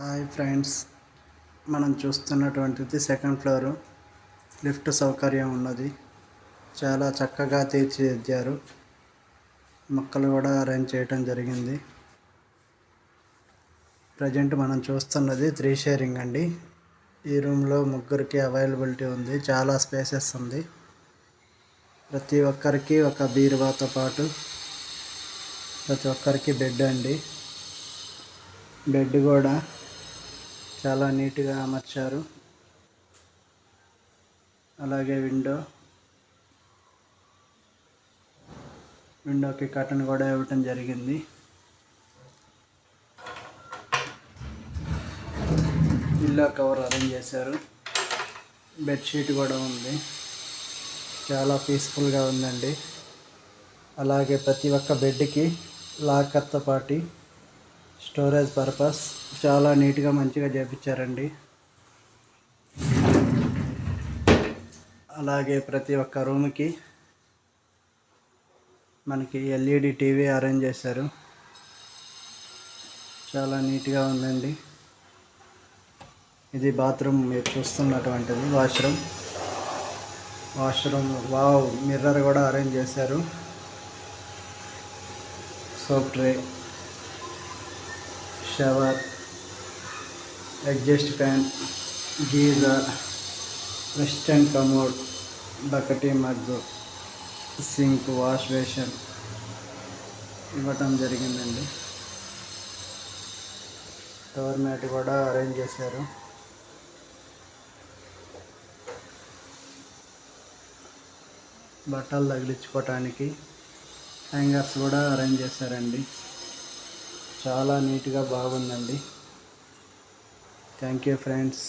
Hi friends, మనం చూస్తున్నటువంటిది second floor. Lift సౌకర్యం ఉన్నది. చాలా చక్కగా తీర్చిదిద్దారు. మొక్కలు కూడా అరేంజ్ చేయటం జరిగింది. ప్రజెంట్ మనం చూస్తున్నది 3 షేరింగ్ అండి. ఈ రూమ్లో ముగ్గురికి అవైలబిలిటీ ఉంది. చాలా స్పేసెస్ ఉంది. ప్రతి ఒక్కరికి ఒక బీరువాతో పాటు ప్రతి ఒక్కరికి బెడ్ అండి. బెడ్ కూడా చాలా నీట్గా అమర్చారు. అలాగే విండోకి కర్టన్ కూడా ఇవ్వటం జరిగింది. పిల్లో కవర్ అరేంజ్ చేశారు. బెడ్షీట్ కూడా ఉంది. చాలా పీస్ఫుల్గా ఉందండి. అలాగే ప్రతి ఒక్క బెడ్కి లాకర్తో పాటు స్టోరేజ్ పర్పస్ చాలా నీట్గా మంచిగా చేపించారండి. అలాగే ప్రతి ఒక్క రూమ్కి మనకి ఎల్ఈడి టీవీ అరేంజ్ చేశారు. చాలా నీట్గా ఉందండి. ఇది బాత్రూమ్ మీరు చూస్తున్నటువంటిది వాష్రూమ్ వావ్, మిర్రర్ కూడా అరేంజ్ చేశారు. Soap tray, shower, exhaust fan, geyser, western commode, బకెటీ మగ్గు, సింక్, వాష్ బేసిన్ ఇవ్వటం జరిగిందండి. డోర్ మ్యాట్ కూడా అరేంజ్ చేశారు. బట్టలు తగిలించుకోవటానికి హ్యాంగర్స్ కూడా అరేంజ్ చేశారండి. చాలా నీట్గా బాగుందండి. Thank you friends.